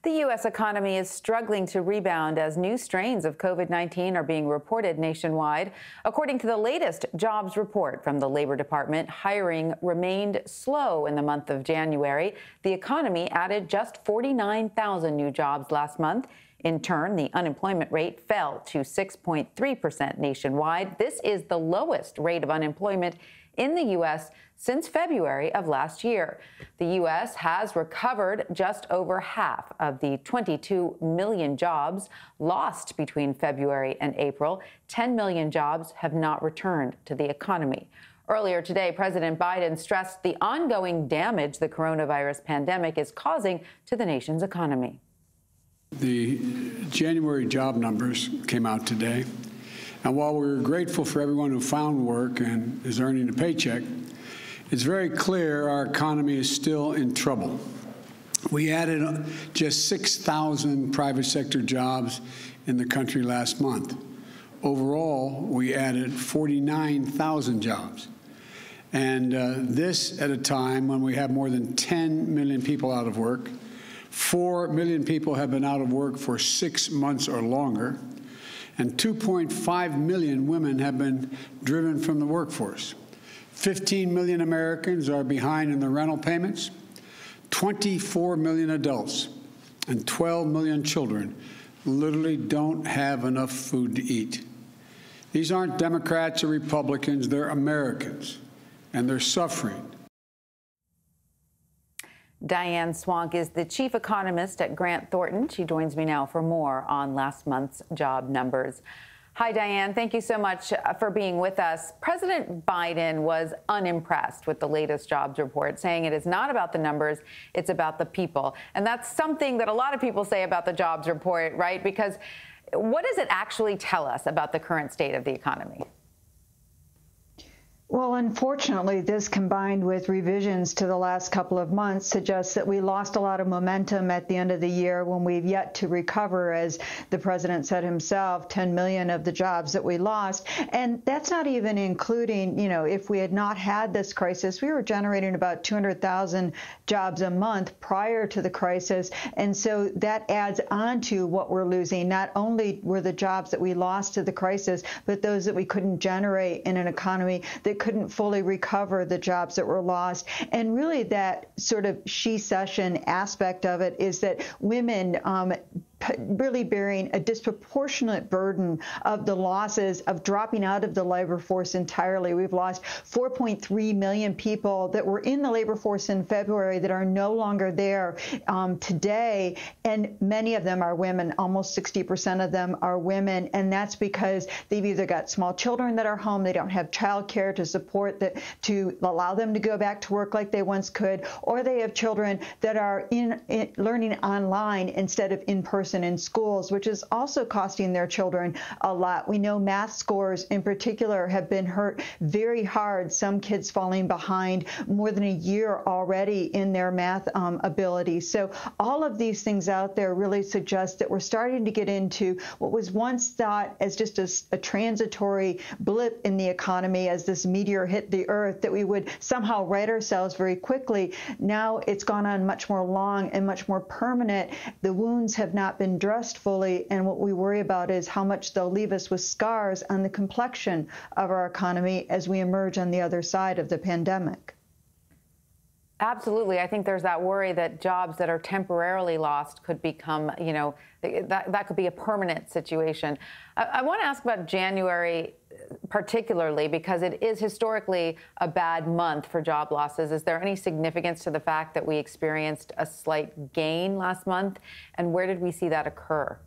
The U.S. economy is struggling to rebound as new strains of COVID-19 are being reported nationwide. According to the latest jobs report from the Labor Department, hiring remained slow in the month of January. The economy added just 49,000 new jobs last month. In turn, the unemployment rate fell to 6.3% nationwide. This is the lowest rate of unemployment in the U.S. since February of last year. The U.S. has recovered just over half of the 22 million jobs lost between February and April. 10 million jobs have not returned to the economy. Earlier today, President Biden stressed the ongoing damage the coronavirus pandemic is causing to the nation's economy. The January job numbers came out today. And while we're grateful for everyone who found work and is earning a paycheck, it's very clear our economy is still in trouble. We added just 6,000 private sector jobs in the country last month. Overall, we added 49,000 jobs. And this at a time when we have more than 10 million people out of work. 4 million people have been out of work for 6 months or longer. And 2.5 million women have been driven from the workforce. 15 million Americans are behind in the rental payments. 24 million adults and 12 million children literally don't have enough food to eat. These aren't Democrats or Republicans, they're Americans, and they're suffering. Diane Swonk is the chief economist at Grant Thorton. She joins me now for more on last month's job numbers. Hi, Diane. Thank you so much for being with us. President Biden was unimpressed with the latest jobs report, saying it is not about the numbers, it's about the people. And that's something that a lot of people say about the jobs report, right? Because what does it actually tell us about the current state of the economy? Well, unfortunately, this combined with revisions to the last couple of months suggests that we lost a lot of momentum at the end of the year when we've yet to recover, as the president said himself, 10 million of the jobs that we lost. And that's not even including, if we had not had this crisis, we were generating about 200,000 jobs a month prior to the crisis. And so that adds on to what we're losing. Not only were the jobs that we lost to the crisis, but those that we couldn't generate in an economy that couldn't fully recover the jobs that were lost. And really that sort of she-cession aspect of it is that women really bearing a disproportionate burden of the losses of dropping out of the labor force entirely. We've lost 4.3 million people that were in the labor force in February that are no longer there today, and many of them are women. Almost 60% of them are women, and that's because they've either got small children that are home, they don't have child care to support that, to allow them to go back to work like they once could, or they have children that are learning online instead of in person in schools, which is also costing their children a lot. We know math scores in particular have been hurt very hard, some kids falling behind more than a year already in their math ability. So all of these things out there really suggest that we're starting to get into what was once thought as just a transitory blip in the economy as this meteor hit the earth, that we would somehow right ourselves very quickly. Now it's gone on much more long and much more permanent. The wounds have not been dressed fully, and what we worry about is how much they'll leave us with scars on the complexion of our economy as we emerge on the other side of the pandemic. Absolutely. I think there's that worry that jobs that are temporarily lost could become, that could be a permanent situation. I want to ask about January particularly, because it is historically a bad month for job losses. Is there any significance to the fact that we experienced a slight gain last month? And where did we see that occur?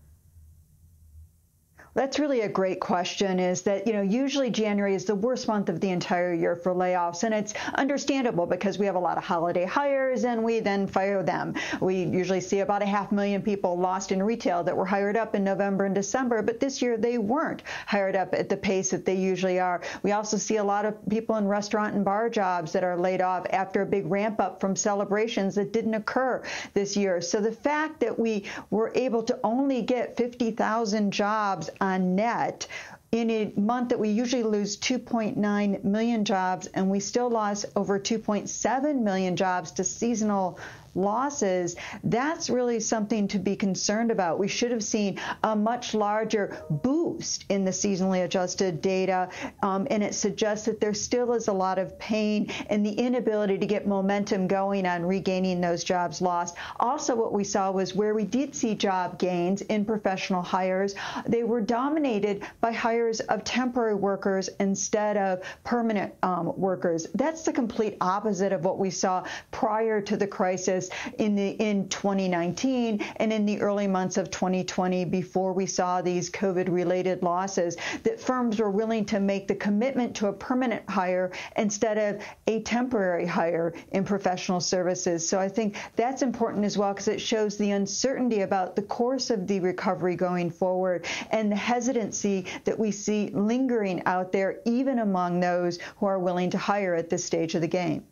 That's really a great question, is that, usually January is the worst month of the entire year for layoffs. And it's understandable because we have a lot of holiday hires and we then fire them. We usually see about 500,000 people lost in retail that were hired up in November and December. But this year they weren't hired up at the pace that they usually are. We also see a lot of people in restaurant and bar jobs that are laid off after a big ramp up from celebrations that didn't occur this year. So the fact that we were able to only get 50,000 jobs on net in a month that we usually lose 2.9 million jobs, and we still lost over 2.7 million jobs to seasonal losses, that's really something to be concerned about. We should have seen a much larger boost in the seasonally adjusted data, and it suggests that there still is a lot of pain and the inability to get momentum going on regaining those jobs lost. Also, what we saw was where we did see job gains in professional hires, they were dominated by hires of temporary workers instead of permanent workers. That's the complete opposite of what we saw prior to the crisis in 2019 and in the early months of 2020 before we saw these COVID-related losses, that firms were willing to make the commitment to a permanent hire instead of a temporary hire in professional services. So I think that's important as well, because it shows the uncertainty about the course of the recovery going forward and the hesitancy that we see lingering out there, even among those who are willing to hire at this stage of the game.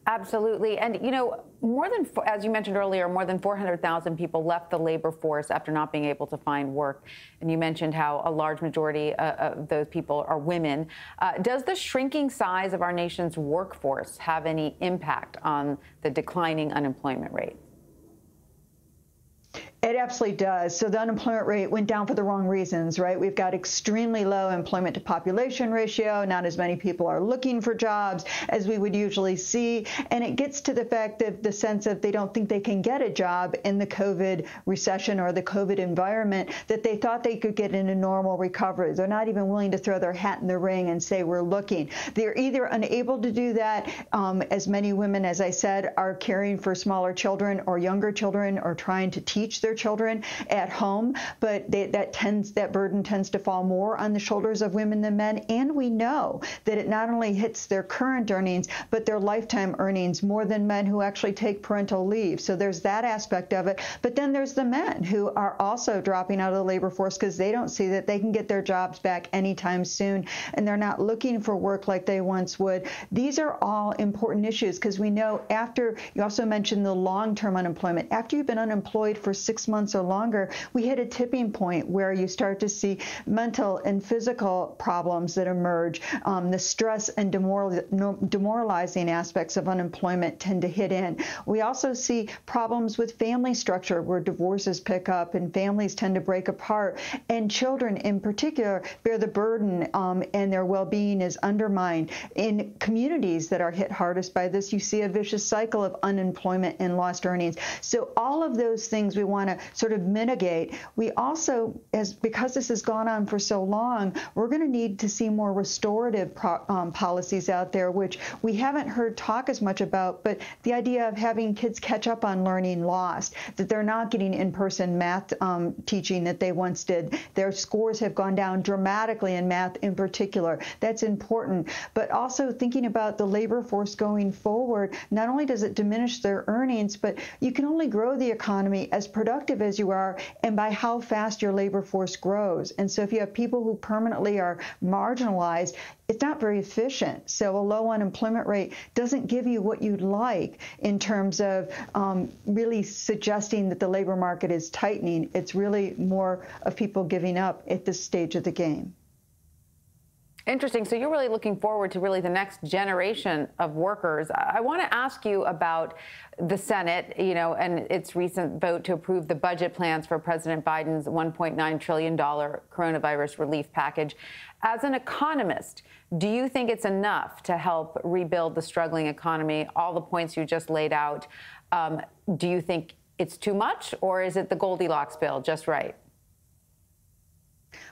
Absolutely. And, you know, as you mentioned earlier, more than 400,000 people left the labor force after not being able to find work. And you mentioned how a large majority of those people are women. Does the shrinking size of our nation's workforce have any impact on the declining unemployment rate? It absolutely does. So the unemployment rate went down for the wrong reasons, right? We've got extremely low employment to population ratio. Not as many people are looking for jobs as we would usually see. And it gets to the fact that the sense of they don't think they can get a job in the COVID recession or the COVID environment that they thought they could get in a normal recovery. They're not even willing to throw their hat in the ring and say, we're looking. They're either unable to do that, as many women, as I said, are caring for smaller children or younger children or trying to teach their children at home, but that burden tends to fall more on the shoulders of women than men. And we know that it not only hits their current earnings, but their lifetime earnings more than men who actually take parental leave. So there's that aspect of it. But then there's the men who are also dropping out of the labor force because they don't see that they can get their jobs back anytime soon, and they're not looking for work like they once would. These are all important issues because we know after, you also mentioned the long-term unemployment, after you've been unemployed for 6 months or longer, we hit a tipping point where you start to see mental and physical problems that emerge. The stress and demoralizing aspects of unemployment tend to hit in. We also see problems with family structure where divorces pick up and families tend to break apart, and children in particular bear the burden and their well-being is undermined. In communities that are hit hardest by this, you see a vicious cycle of unemployment and lost earnings. So all of those things we want to sort of mitigate. We also, because this has gone on for so long, we're going to need to see more restorative policies out there, which we haven't heard talk as much about, but the idea of having kids catch up on learning lost, that they're not getting in-person math teaching that they once did. Their scores have gone down dramatically in math in particular. That's important. But also thinking about the labor force going forward, not only does it diminish their earnings, but you can only grow the economy as productive as you are and by how fast your labor force grows. And so if you have people who permanently are marginalized, it's not very efficient. So a low unemployment rate doesn't give you what you'd like in terms of really suggesting that the labor market is tightening. It's really more of people giving up at this stage of the game. Interesting. So you're really looking forward to really the next generation of workers. I want to ask you about the Senate, and its recent vote to approve the budget plans for President Biden's $1.9 trillion coronavirus relief package. As an economist, do you think it's enough to help rebuild the struggling economy? All the points you just laid out. Do you think it's too much, or is it the Goldilocks bill just right?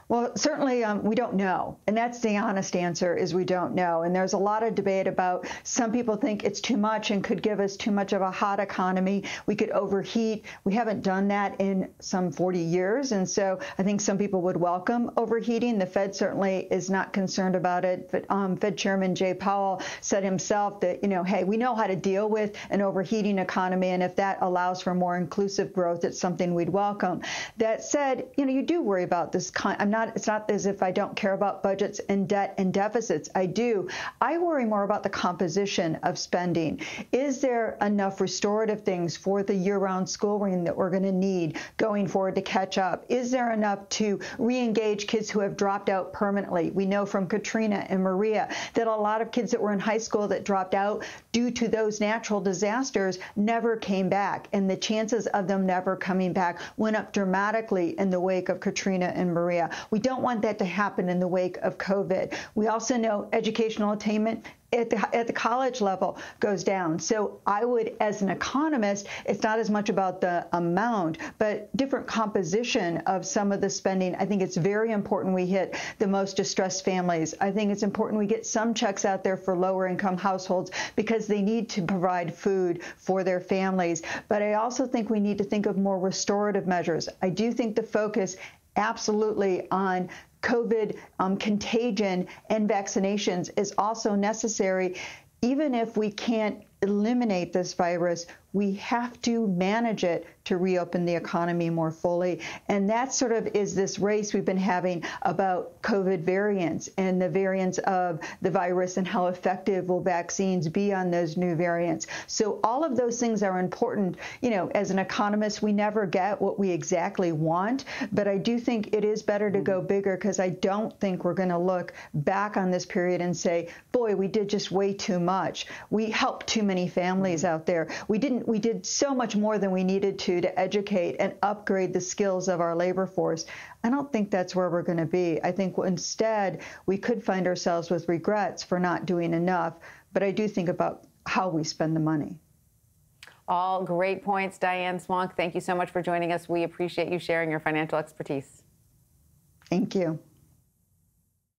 Well, certainly we don't know. And that's the honest answer, is we don't know. And there's a lot of debate about, some people think it's too much and could give us too much of a hot economy. We could overheat. We haven't done that in some 40 years. And so I think some people would welcome overheating. The Fed certainly is not concerned about it. But Fed Chairman Jay Powell said himself that, hey, we know how to deal with an overheating economy. And if that allows for more inclusive growth, it's something we'd welcome. That said, you do worry about this it's not as if I don't care about budgets and debt and deficits. I do. I worry more about the composition of spending. Is there enough restorative things for the year-round schooling that we're going to need going forward to catch up? Is there enough to re-engage kids who have dropped out permanently? We know from Katrina and Maria that a lot of kids that were in high school that dropped out due to those natural disasters never came back, and the chances of them never coming back went up dramatically in the wake of Katrina and Maria. We don't want that to happen in the wake of COVID. We also know educational attainment at the college level goes down. So I would, as an economist, it's not as much about the amount, but different composition of some of the spending. I think it's very important we hit the most distressed families. I think it's important we get some checks out there for lower income households because they need to provide food for their families. But I also think we need to think of more restorative measures. I do think the focus absolutely on COVID contagion and vaccinations is also necessary. Even if we can't eliminate this virus, we have to manage it to reopen the economy more fully. And that sort of is this race we've been having about COVID variants and the variants of the virus and how effective will vaccines be on those new variants. So all of those things are important. You know, as an economist, we never get what we exactly want, but I do think it is better to go bigger because I don't think we're going to look back on this period and say, boy, we did just way too much. We helped too many families out there. We did so much more than we needed to educate and upgrade the skills of our labor force. I don't think that's where we're going to be. I think instead we could find ourselves with regrets for not doing enough, but I do think about how we spend the money. All great points, Diane Swonk. Thank you so much for joining us. We appreciate you sharing your financial expertise. Thank you.